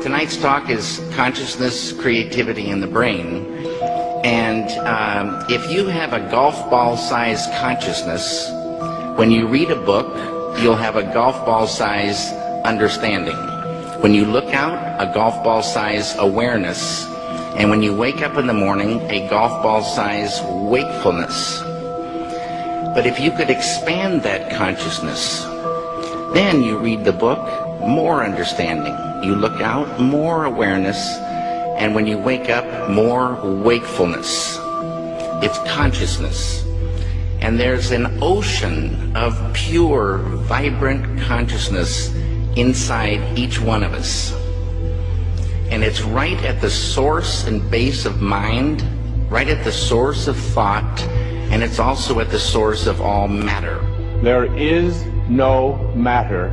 Tonight's talk is consciousness, creativity, and the brain. And if you have a golf ball-sized consciousness, when you read a book, you'll have a golf ball-sized understanding. When you look out, a golf ball-sized awareness. And when you wake up in the morning, a golf ball-sized wakefulness. But if you could expand that consciousness, then you read the book, more understanding. You look out, more awareness, and when you wake up, more wakefulness. It's consciousness. And there's an ocean of pure, vibrant consciousness inside each one of us. And it's right at the source and base of mind, right at the source of thought, and it's also at the source of all matter. There is no matter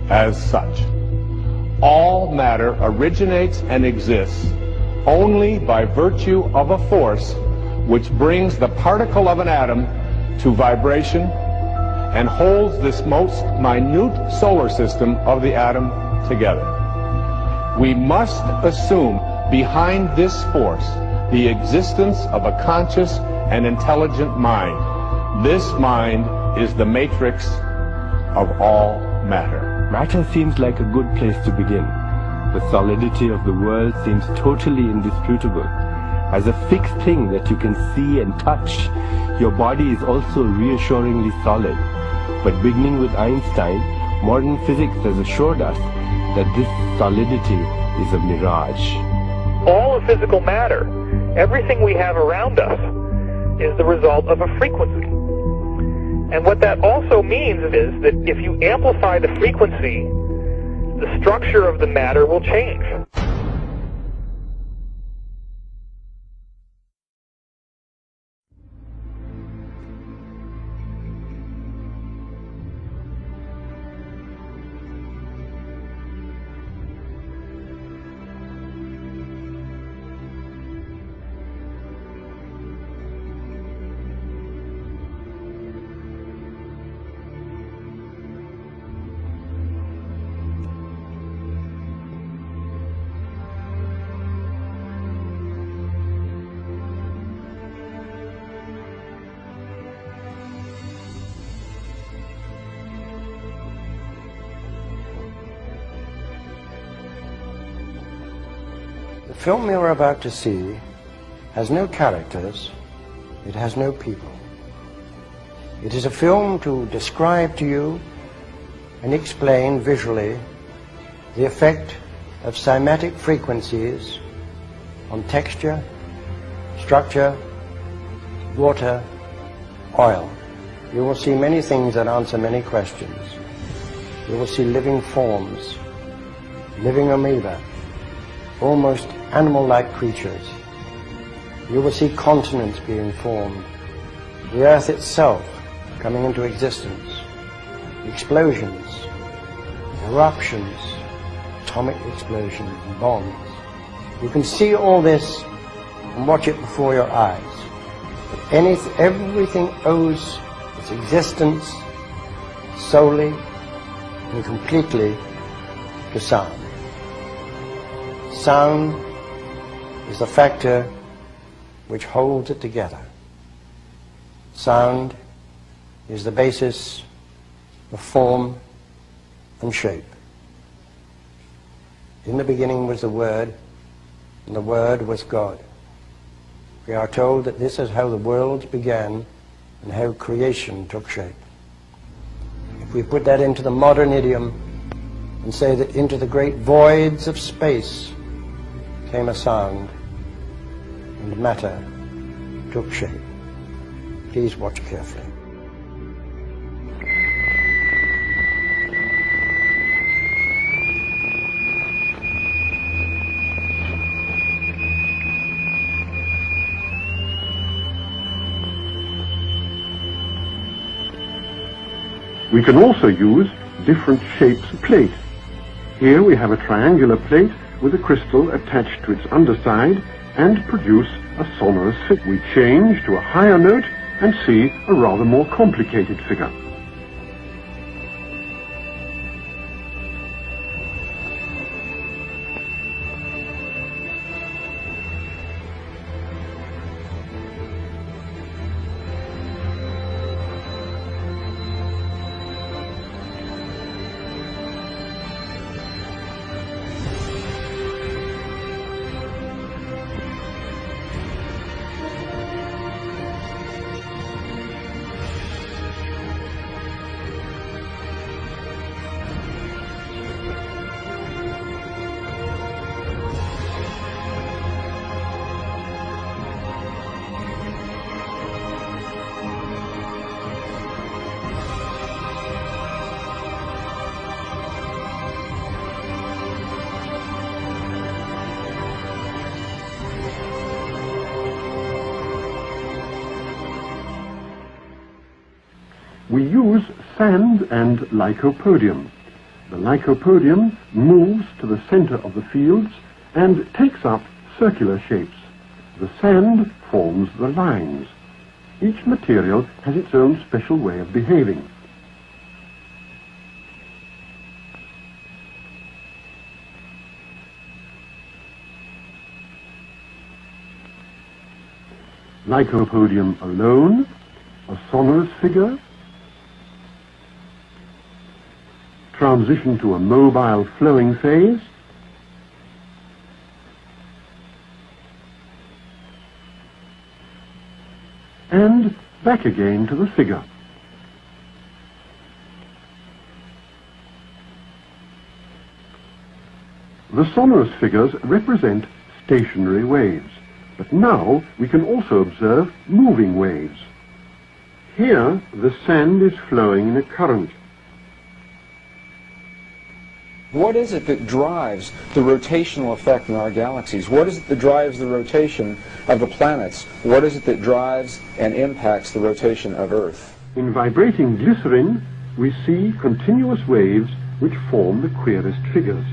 as such. All matter originates and exists only by virtue of a force which brings the particle of an atom to vibration and holds this most minute solar system of the atom together. We must assume behind this force the existence of a conscious and intelligent mind. This mind is the matrix of all matter. Matter seems like a good place to begin. The solidity of the world seems totally indisputable. As a fixed thing that you can see and touch, your body is also reassuringly solid. But beginning with Einstein, modern physics has assured us that this solidity is a mirage. All of physical matter, everything we have around us, is the result of a frequency. And what that also means is that if you amplify the frequency, the structure of the matter will change. The film you're about to see has no characters, it has no people. It is a film to describe to you and explain visually the effect of cymatic frequencies on texture, structure, water, oil. You will see many things that answer many questions. You will see living forms, living amoeba, almost animal-like creatures. You will see continents being formed, the earth itself coming into existence, explosions, eruptions, atomic explosions, and bombs. You can see all this and watch it before your eyes. But everything owes its existence solely and completely to sound. Sound is the factor which holds it together. Sound is the basis of form and shape. In the beginning was the Word, and the Word was God. We are told that this is how the worlds began and how creation took shape. If we put that into the modern idiom and say that into the great voids of space came a sound, and matter took shape. Please watch carefully. We can also use different shapes of plate. Here we have a triangular plate with a crystal attached to its underside and produce a sonorous figure. We change to a higher note and see a rather more complicated figure. we use sand and lycopodium. The lycopodium moves to the center of the fields and takes up circular shapes. The sand forms the lines. Each material has its own special way of behaving. Lycopodium alone, a sonorous figure, transition to a mobile flowing phase, and back again to the figure. The sonorous figures represent stationary waves, but now we can also observe moving waves. Here the sand is flowing in a current. What is it that drives the rotational effect in our galaxies? What is it that drives the rotation of the planets? What is it that drives and impacts the rotation of Earth? In vibrating glycerin, we see continuous waves which form the queerest figures.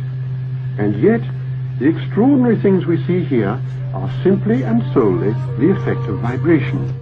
And yet, the extraordinary things we see here are simply and solely the effect of vibration.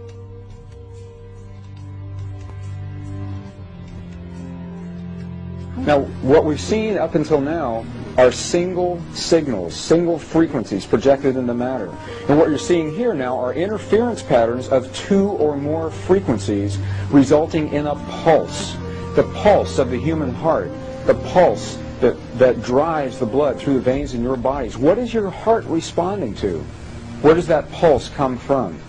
Now, what we've seen up until now are single signals, single frequencies projected into matter. And what you're seeing here now are interference patterns of 2 or more frequencies resulting in a pulse. The pulse of the human heart, the pulse that drives the blood through the veins in your bodies. What is your heart responding to? Where does that pulse come from?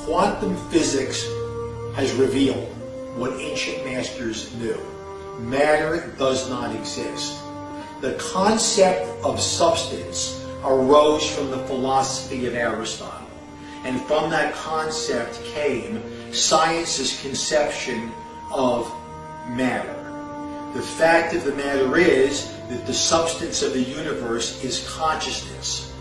Quantum physics has revealed what ancient masters knew. Matter does not exist. The concept of substance arose from the philosophy of Aristotle, and from that concept came science's conception of matter. The fact of the matter is that the substance of the universe is consciousness.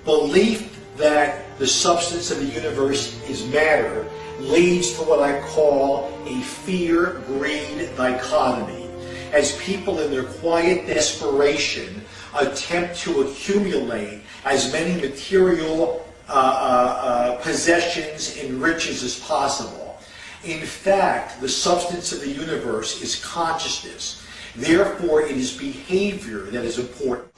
Belief that the substance of the universe is matter leads to what I call a fear-greed dichotomy, as people in their quiet desperation attempt to accumulate as many material possessions and riches as possible. In fact, the substance of the universe is consciousness. Therefore, it is behavior that is important.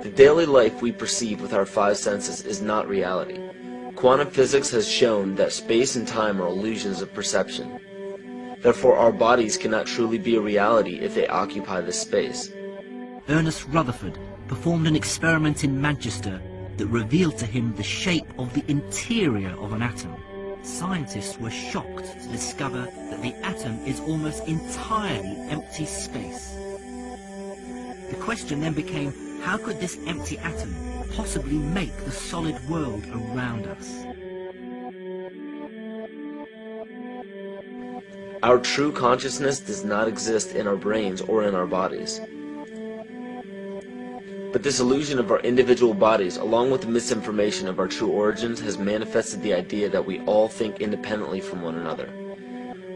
The daily life we perceive with our five senses is not reality. Quantum physics has shown that space and time are illusions of perception. Therefore, our bodies cannot truly be a reality if they occupy this space. Ernest Rutherford performed an experiment in Manchester that revealed to him the shape of the interior of an atom. Scientists were shocked to discover that the atom is almost entirely empty space. The question then became, how could this empty atom possibly make the solid world around us? Our true consciousness does not exist in our brains or in our bodies. But this illusion of our individual bodies, along with the misinformation of our true origins, has manifested the idea that we all think independently from one another.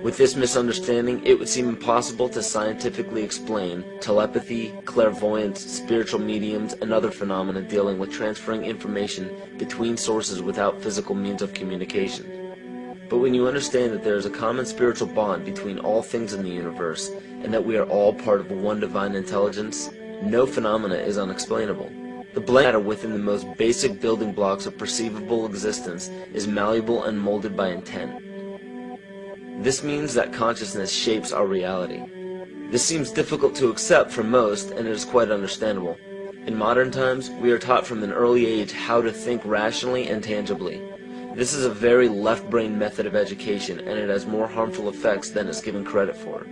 With this misunderstanding, it would seem impossible to scientifically explain telepathy, clairvoyance, spiritual mediums, and other phenomena dealing with transferring information between sources without physical means of communication. But when you understand that there is a common spiritual bond between all things in the universe, and that we are all part of one divine intelligence, no phenomena is unexplainable. The blank matter within the most basic building blocks of perceivable existence is malleable and molded by intent. This means that consciousness shapes our reality. This seems difficult to accept for most, and it is quite understandable. In modern times, we are taught from an early age how to think rationally and tangibly. This is a very left-brain method of education, and it has more harmful effects than is given credit for.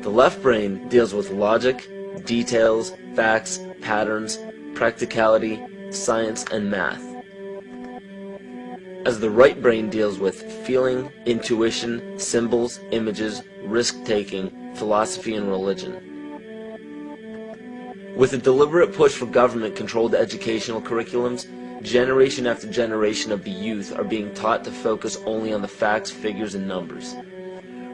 The left brain deals with logic, details, facts, patterns, practicality, science, and math, as the right brain deals with feeling, intuition, symbols, images, risk-taking, philosophy, and religion. With a deliberate push for government-controlled educational curriculums, generation after generation of the youth are being taught to focus only on the facts, figures, and numbers.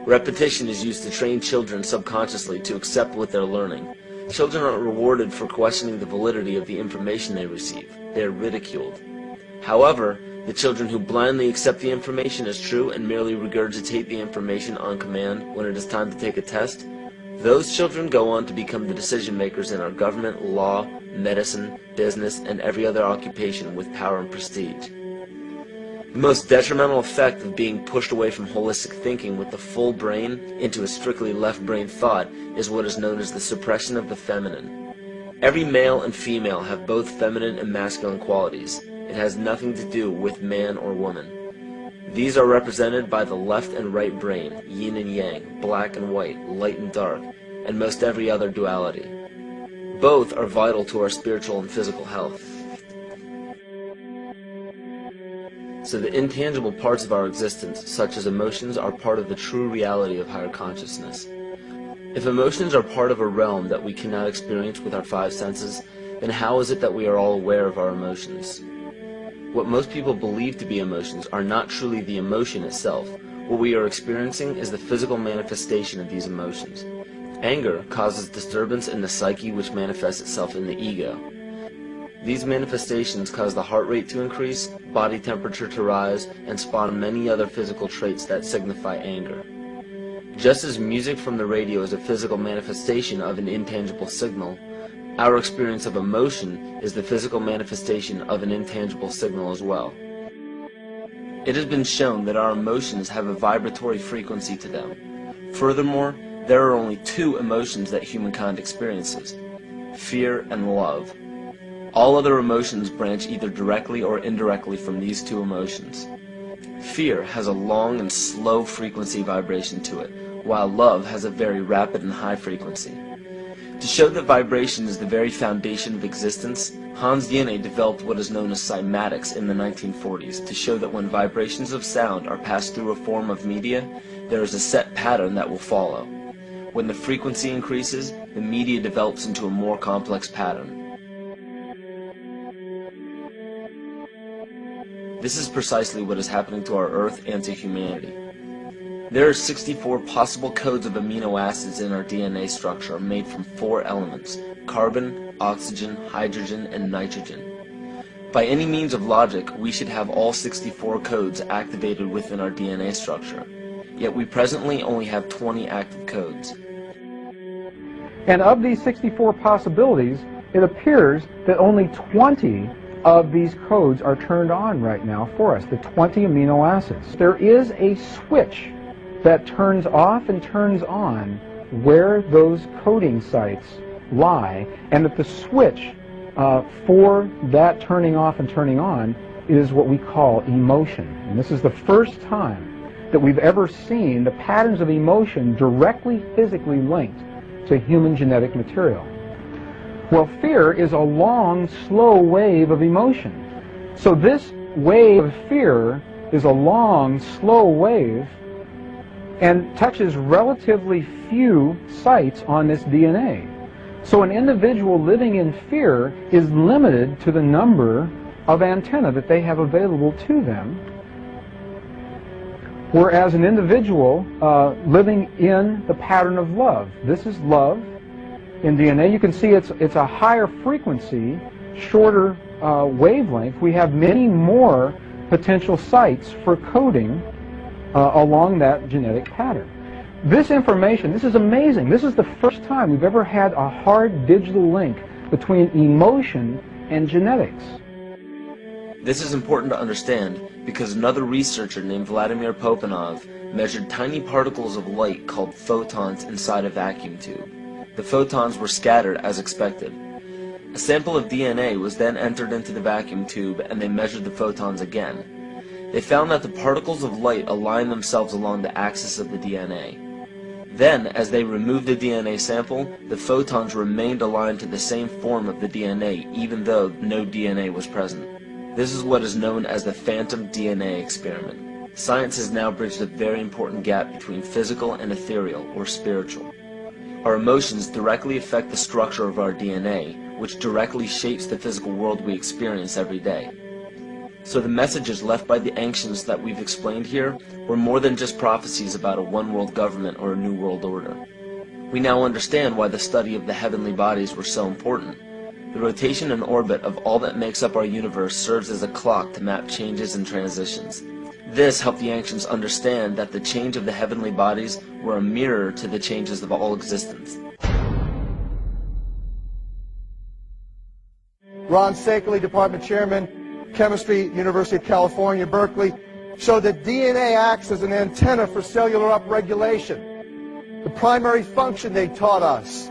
Repetition is used to train children subconsciously to accept what they're learning. Children aren't rewarded for questioning the validity of the information they receive. They are ridiculed. However, the children who blindly accept the information as true and merely regurgitate the information on command when it is time to take a test, those children go on to become the decision makers in our government, law, medicine, business, and every other occupation with power and prestige. The most detrimental effect of being pushed away from holistic thinking with the full brain into a strictly left brain thought is what is known as the suppression of the feminine. Every male and female have both feminine and masculine qualities. It has nothing to do with man or woman. These are represented by the left and right brain, yin and yang, black and white, light and dark, and most every other duality. Both are vital to our spiritual and physical health. So the intangible parts of our existence, such as emotions, are part of the true reality of higher consciousness. If emotions are part of a realm that we cannot experience with our five senses, then how is it that we are all aware of our emotions? What most people believe to be emotions are not truly the emotion itself. What we are experiencing is the physical manifestation of these emotions. Anger causes disturbance in the psyche, which manifests itself in the ego. These manifestations cause the heart rate to increase, body temperature to rise, and spawn many other physical traits that signify anger. Just as music from the radio is a physical manifestation of an intangible signal, our experience of emotion is the physical manifestation of an intangible signal as well. It has been shown that our emotions have a vibratory frequency to them. Furthermore, there are only two emotions that humankind experiences: fear and love. All other emotions branch either directly or indirectly from these two emotions. Fear has a long and slow frequency vibration to it, while love has a very rapid and high frequency. To show that vibration is the very foundation of existence, Hans Jenne developed what is known as cymatics in the 1940s to show that when vibrations of sound are passed through a form of media, there is a set pattern that will follow. When the frequency increases, the media develops into a more complex pattern. This is precisely what is happening to our Earth and to humanity. There are 64 possible codes of amino acids in our DNA structure made from 4 elements: carbon, oxygen, hydrogen, and nitrogen. By any means of logic, we should have all 64 codes activated within our DNA structure. Yet we presently only have 20 active codes. And of these 64 possibilities, it appears that only 20 of these codes are turned on right now for us, the 20 amino acids. There is a switch that turns off and turns on where those coding sites lie, and that the switch for that turning off and turning on is what we call emotion. And this is the first time that we've ever seen the patterns of emotion directly physically linked to human genetic material. Well, fear is a long, slow wave of emotion. So this wave of fear is a long, slow wave and touches relatively few sites on this DNA. So an individual living in fear is limited to the number of antennae that they have available to them, whereas an individual living in the pattern of love, this is love in DNA. You can see it's a higher frequency, shorter wavelength. We have many more potential sites for coding along that genetic pattern. This information, this is amazing. This is the first time we've ever had a hard digital link between emotion and genetics. This is important to understand because another researcher named Vladimir Popanov measured tiny particles of light called photons inside a vacuum tube. The photons were scattered as expected. A sample of DNA was then entered into the vacuum tube and they measured the photons again. They found that the particles of light align themselves along the axis of the DNA. Then, as they removed the DNA sample, the photons remained aligned to the same form of the DNA even though no DNA was present. This is what is known as the phantom DNA experiment. Science has now bridged a very important gap between physical and ethereal, or spiritual. Our emotions directly affect the structure of our DNA, which directly shapes the physical world we experience every day. So the messages left by the ancients that we've explained here were more than just prophecies about a one-world government or a new world order. We now understand why the study of the heavenly bodies were so important. The rotation and orbit of all that makes up our universe serves as a clock to map changes and transitions. This helped the ancients understand that the change of the heavenly bodies were a mirror to the changes of all existence. Ron Sakeley, Department Chairman, Chemistry, University of California, Berkeley, showed that DNA acts as an antenna for cellular upregulation. The primary function they taught us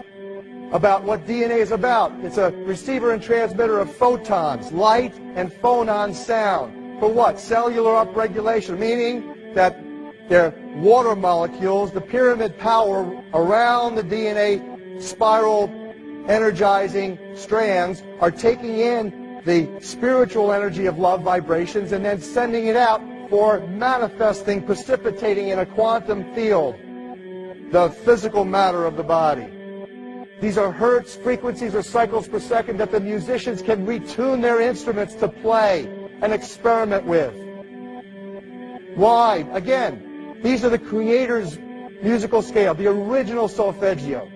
about what DNA is about. It's a receiver and transmitter of photons, light, and phonon sound. For what? Cellular upregulation, meaning that their water molecules, the pyramid power around the DNA spiral energizing strands, are taking in the spiritual energy of love vibrations and then sending it out for manifesting, precipitating in a quantum field, the physical matter of the body. These are hertz, frequencies, or cycles per second that the musicians can retune their instruments to play and experiment with. Why? Again, these are the Creator's musical scale, the original solfeggio,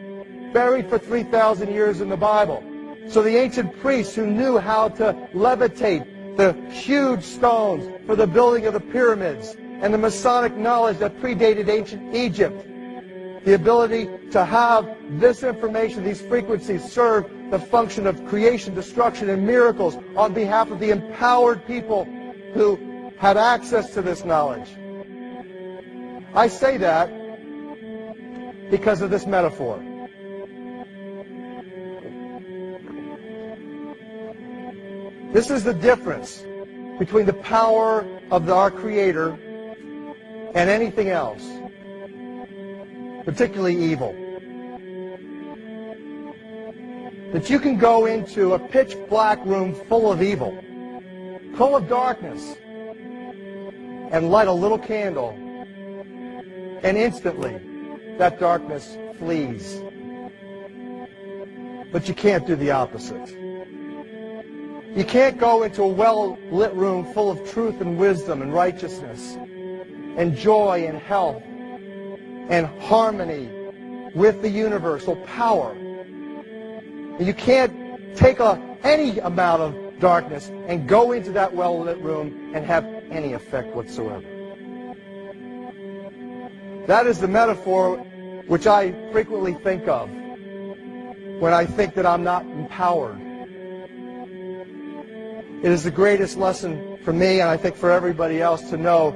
buried for 3,000 years in the Bible. So the ancient priests who knew how to levitate the huge stones for the building of the pyramids, and the Masonic knowledge that predated ancient Egypt, the ability to have this information, these frequencies, serve the function of creation, destruction, and miracles on behalf of the empowered people who had access to this knowledge. I say that because of this metaphor. This is the difference between the power of our Creator and anything else, particularly evil. That you can go into a pitch black room full of evil, full of darkness, and light a little candle, and instantly that darkness flees. But you can't do the opposite. You can't go into a well-lit room full of truth and wisdom and righteousness and joy and health and harmony with the universal power. You can't take any amount of darkness and go into that well-lit room and have any effect whatsoever. That is the metaphor which I frequently think of when I think that I'm not empowered. It is the greatest lesson for me, and I think for everybody else, to know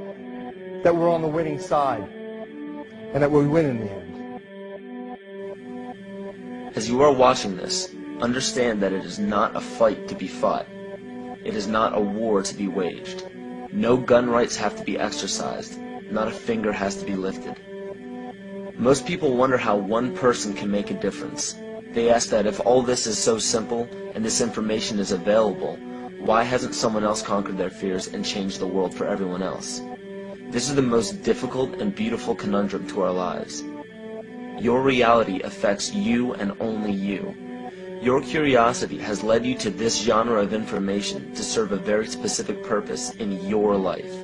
that we're on the winning side and that we win in the end. As you are watching this, understand that it is not a fight to be fought. It is not a war to be waged. No gun rights have to be exercised. Not a finger has to be lifted. Most people wonder how one person can make a difference. They ask that if all this is so simple and this information is available, why hasn't someone else conquered their fears and changed the world for everyone else? This is the most difficult and beautiful conundrum to our lives. Your reality affects you and only you. Your curiosity has led you to this genre of information to serve a very specific purpose in your life.